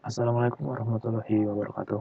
Assalamualaikum warahmatullahi wabarakatuh.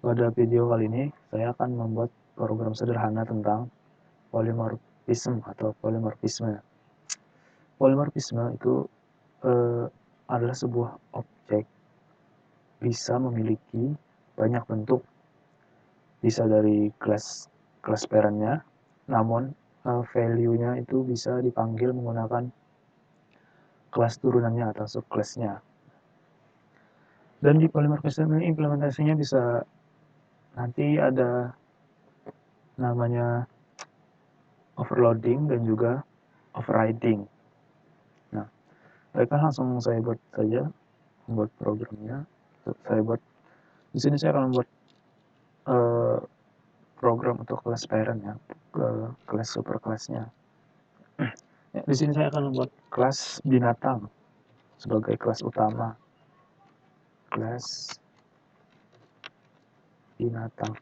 Pada video kali ini, saya akan membuat program sederhana tentang polymorphism atau polimorfisme. Polimorfisme itu adalah sebuah objek bisa memiliki banyak bentuk, bisa dari kelas parentnya, namun value-nya itu bisa dipanggil menggunakan kelas turunannya atau subkelasnya. Dan di polimorfisme ini implementasinya bisa nanti ada namanya overloading dan juga overriding. Nah, baiklah langsung saya buat saja membuat programnya. Saya buat di sini saya akan membuat program untuk kelas parent ya, ke kelas superkelasnya. Ya, di sini saya akan membuat kelas binatang sebagai kelas utama. Kelas binatang.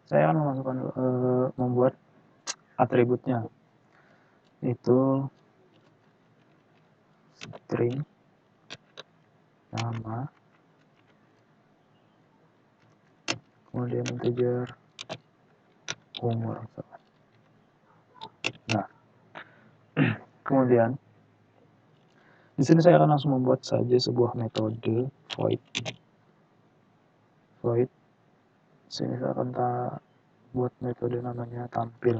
Saya akan memasukkan membuat atributnya itu string nama, kemudian integer, umur. Nah, kemudian di sini saya akan langsung membuat saja sebuah metode void. Sini saya akan buat metode namanya tampil.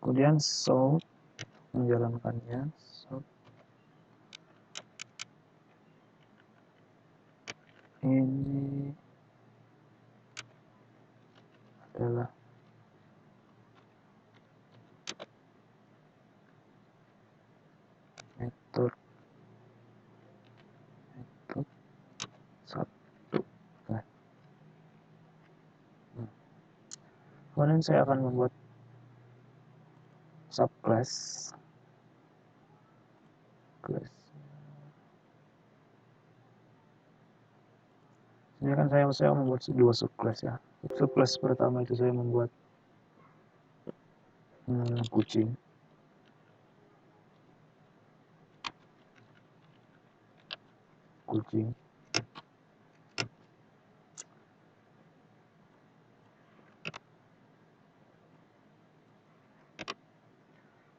Kemudian show menjalankannya. Ini adalah metode satu. Nah. Kemudian saya akan membuat subclass. Ini kan saya membuat dua subclass ya. Subclass pertama itu saya membuat kucing.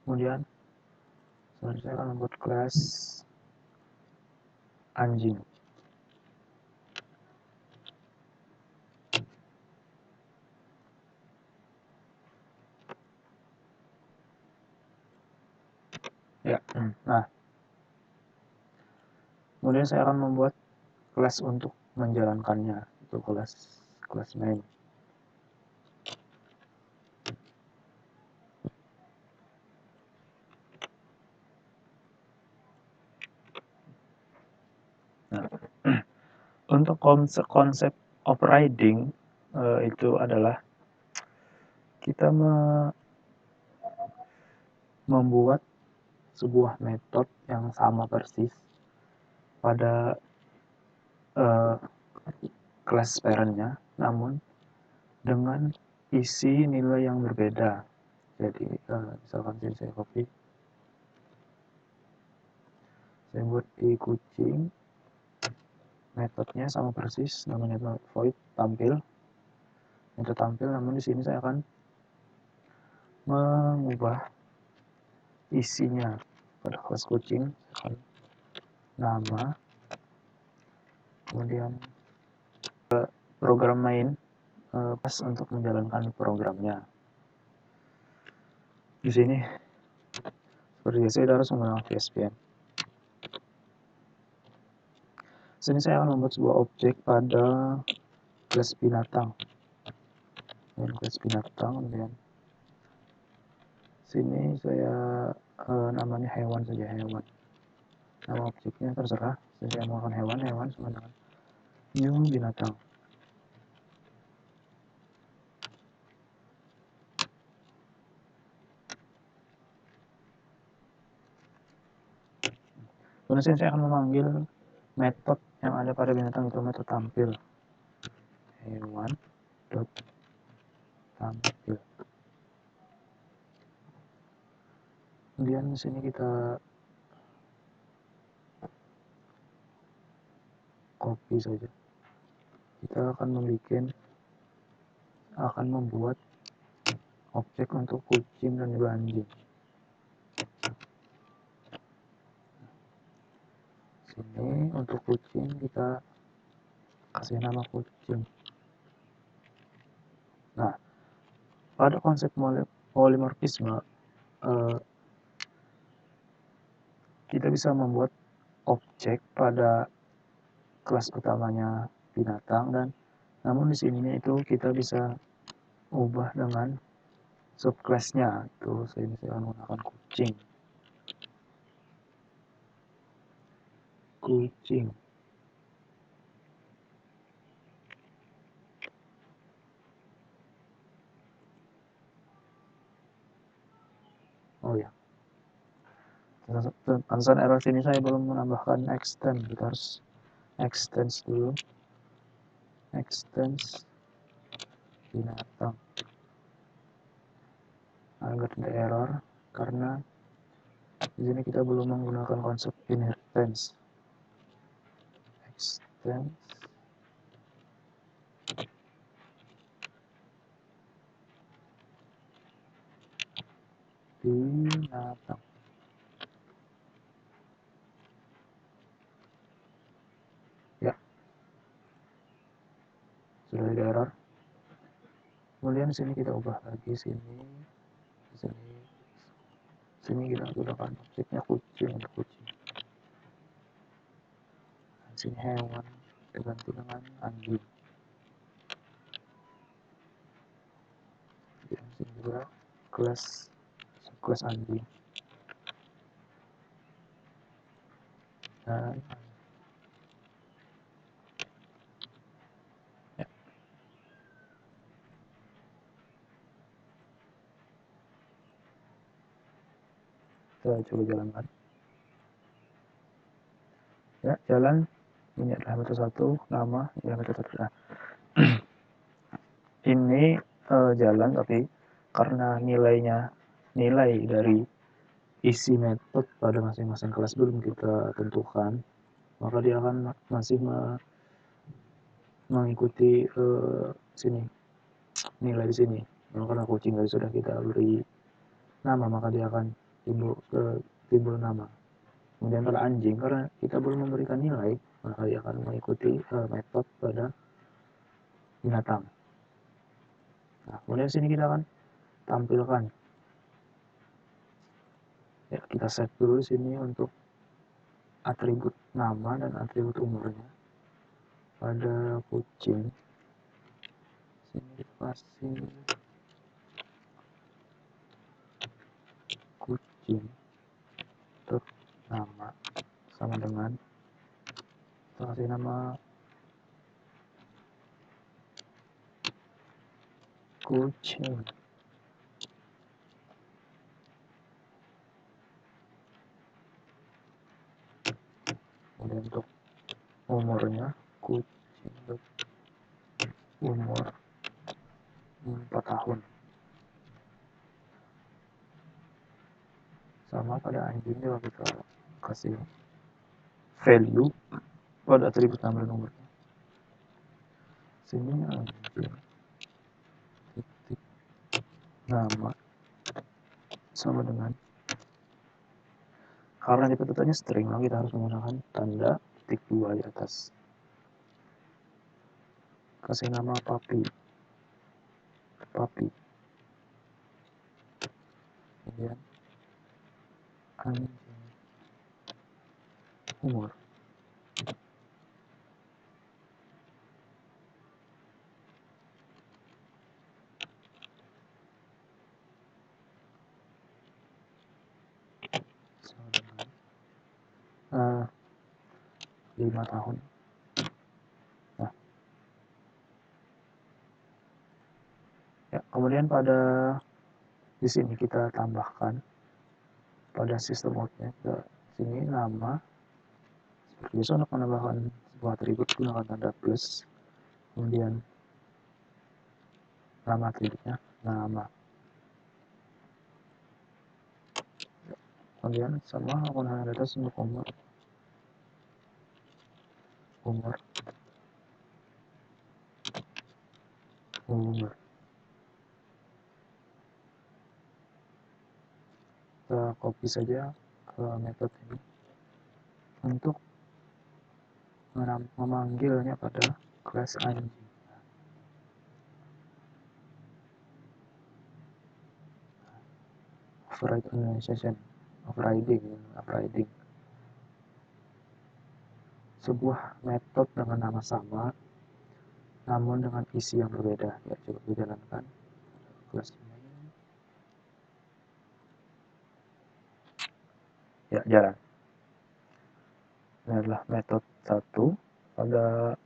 Kemudian saya akan membuat kelas anjing. Ya, nah. Kemudian saya akan membuat kelas untuk menjalankannya, itu kelas main. Nah, untuk konsep overriding itu adalah kita membuat sebuah metode yang sama persis pada kelas parentnya, namun dengan isi nilai yang berbeda. Jadi misalkan saya copy, saya buat di kucing, metodenya sama persis, namanya void tampil, metode tampil, namun di sini saya akan mengubah isinya pada kelas kucing, nama, kemudian program main pas untuk menjalankan programnya. Di sini seperti biasa kita harus menggunakan VSPN. Sini saya akan membuat sebuah objek pada kelas binatang. Kemudian sini saya namanya hewan saja, hewan. Nama objeknya terserah, saya menggunakan hewan sama dengan new binatang. Kemudian saya akan memanggil metode yang ada pada binatang, itu metode tampil. Hewan dot tampil. Kemudian di sini kita copy saja. Kita akan membuat objek untuk kucing dan juga anjing. Sini untuk kucing kita kasih nama kucing. Nah, pada konsep polimorfisme kita bisa membuat objek pada kelas utamanya binatang, dan namun di sini itu kita bisa ubah dengan subclassnya. Itu saya akan menggunakan kucing. Oh ya, concern error sini saya belum menambahkan extend. Kita harus extend dulu. Extend binatang agar tidak error, karena di sini kita belum menggunakan konsep inheritance. Extend binatang. Ya, sudah ada error. Kemudian sini kita ubah lagi sini kita gunakan objeknya kucing untuk kucing. Dan sini hewan diganti dengan anjing. Dan sini juga kelas anjing. Dan ya, kita coba jalankan. Ya, jalan. Ini adalah metode 1, nama, ini adalah metode 1. Nah, ini jalan, tapi karena nilai dari isi metode pada masing-masing kelas belum kita tentukan, maka dia akan masih mengikuti sini nilai di sini. Karena kucing tadi sudah kita beri nama, maka dia akan timbul nama. Kemudian pada anjing, karena kita belum memberikan nilai, maka dia akan mengikuti metode pada binatang. Nah, kemudian sini kita akan tampilkan. Ya, kita set dulu sini untuk atribut nama dan atribut umurnya. Pada kucing, sini dikasih kucing untuk nama sama dengan kita kasih nama kucing. Kemudian untuk umurnya, kucing untuk umur 4 tahun. Sama pada anjing juga kita kasih value pada atribut nama dan umurnya. Sini anjing titik nama sama dengan, karena dipetutnya string, maka kita harus menggunakan tanda titik 2 di atas. Kasih nama papi. Kemudian anjing umur. Sama dengan 5 tahun. Nah, ya, kemudian pada di sini kita tambahkan pada sistem outnya ke sini nama Biasa untuk menambahkan sebuah atribut gunakan tanda plus, kemudian nama atributnya nama, kemudian sama menggunakan data untuk umur umur. Kita copy saja ke metode ini untuk memanggilnya pada kelas anjing. Overriding sebuah metode dengan nama sama namun dengan isi yang berbeda. Ya, coba dijalankan kelas ini. Ya, jalan. Ini adalah metode 1 pada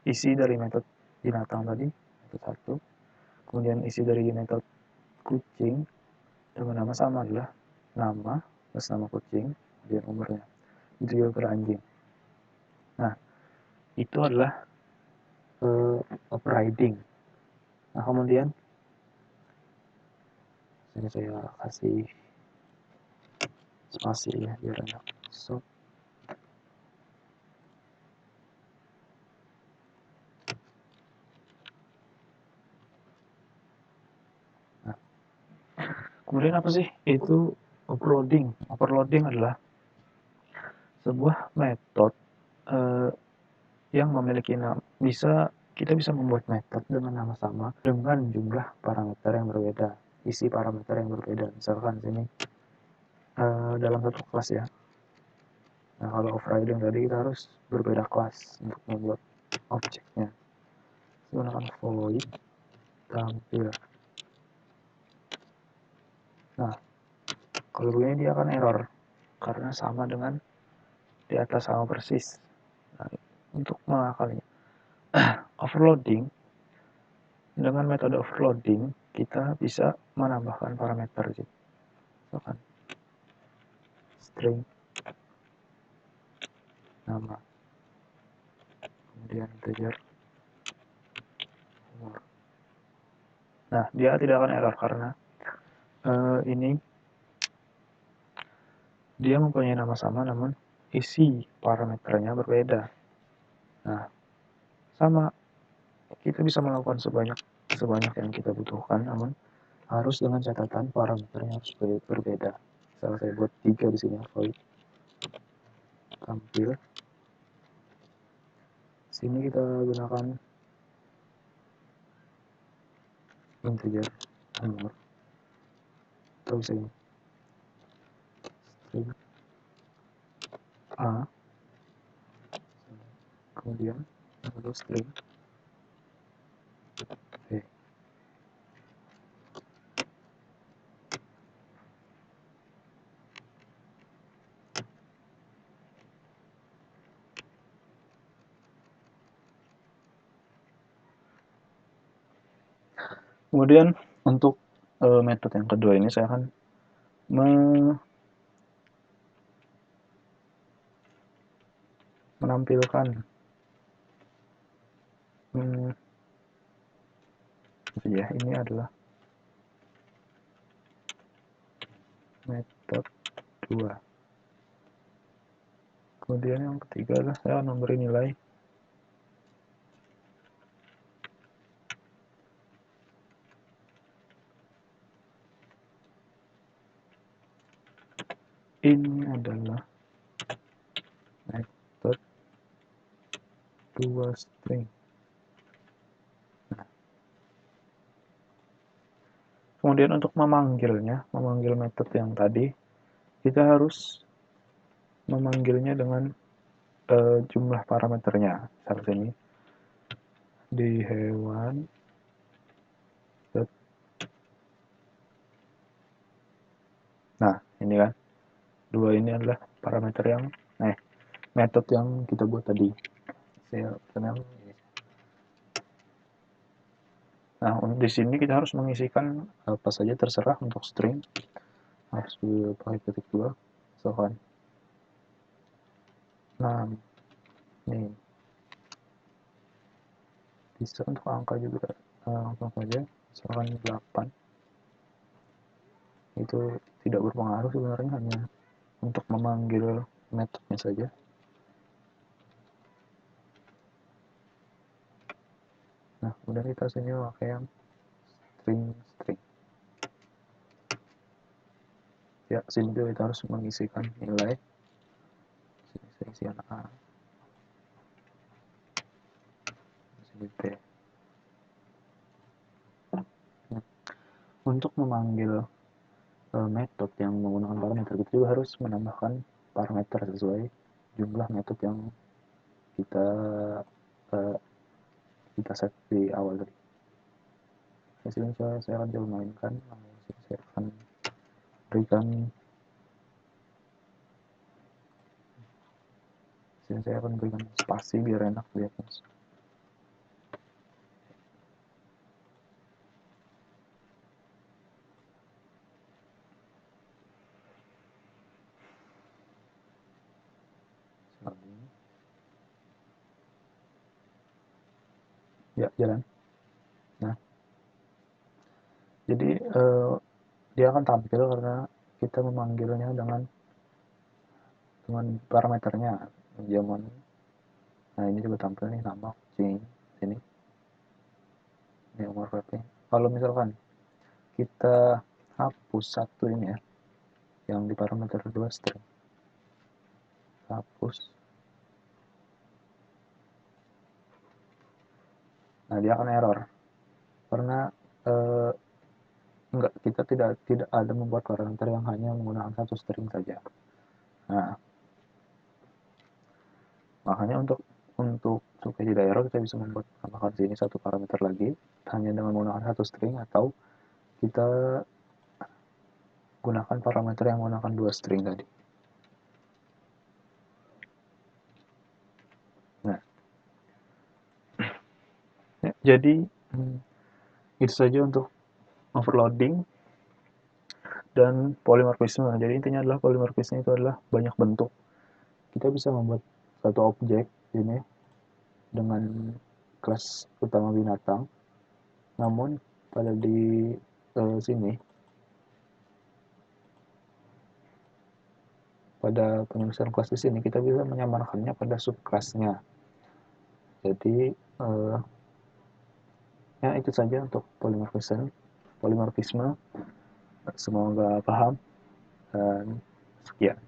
isi dari metode binatang tadi, metode 1. Kemudian isi dari metode kucing dengan nama sama adalah nama plus nama kucing dan umurnya. Itu juga pada anjing. Nah, itu adalah overriding. Nah, kemudian ini saya kasih spasi ya biar enak. So, nah, kemudian apa sih itu overloading? Overloading adalah sebuah metode yang memiliki nama, kita bisa membuat metode dengan nama sama dengan jumlah parameter yang berbeda, isi parameter yang berbeda. Misalkan sini dalam satu kelas ya. Nah, kalau overriding tadi kita harus berbeda kelas untuk membuat objeknya. Gunakan void tampil. Nah, kalau begini dia akan error karena sama dengan di atas sama persis. Nah, untuk mengakalinya overloading, dengan metode overloading kita bisa menambahkan parameter gitu. Misalkan string nama, kemudian integer umur. Nah, dia tidak akan error karena ini dia mempunyai nama sama namun isi parameternya berbeda. Nah, sama kita bisa melakukan sebanyak yang kita butuhkan, namun harus dengan catatan parameternya harus berbeda. Misalnya saya buat 3 di sini, void tampil. Sini kita gunakan integer umur. Atau bisa ini string a, kemudian lalu string b. Kemudian untuk metode yang kedua ini saya akan menampilkan ya, ini adalah metode 2. Kemudian yang ketiga adalah saya akan memberi nilai ini adalah metode 2 string. Nah, kemudian untuk memanggil metode yang tadi, kita harus memanggilnya dengan jumlah parameternya. Misalnya ini di hewan. Nah, ini kan 2 ini adalah parameter yang metode yang kita buat tadi. Nah, di sini kita harus mengisikan apa saja terserah untuk string. Harus pakai ketik 2. Misalkan 6. Nih, bisa untuk angka juga langsung saja, misalkan 8. Itu tidak berpengaruh sebenarnya, hanya untuk memanggil metodenya saja. Nah, kemudian kita sini pakai yang string. Ya, sini juga kita harus mengisikan nilai. Sini saya isikan A, sini B. Nah, untuk memanggil metode yang menggunakan parameter, kita juga harus menambahkan parameter sesuai jumlah metode yang kita set di awal tadi. Hasilnya saya akan coba mainkan, saya akan berikan spasi biar enak lihatnya. Ya, jalan. Nah, jadi dia akan tampil karena kita memanggilnya dengan parameternya. Nah, ini juga tampil nih, nama kucing sini. Ini umur berapa? Kalau misalkan kita hapus satu ini ya, yang di parameter 2 string, hapus. Nah, dia akan error karena kita tidak ada membuat parameter yang hanya menggunakan satu string saja. Nah, makanya untuk supaya tidak error, kita bisa membuat tambahkan sini satu parameter lagi hanya dengan menggunakan satu string, atau kita gunakan parameter yang menggunakan dua string tadi. Nah, ya, jadi itu saja untuk overloading dan polymorphisme. Jadi intinya adalah polymorphisme itu adalah banyak bentuk. Kita bisa membuat satu objek ini dengan kelas utama binatang, namun pada di sini, pada penulisan kelas di sini, kita bisa menyamarkannya pada subkelasnya. Jadi ya itu saja untuk polymorphisme. Semoga paham dan sekian.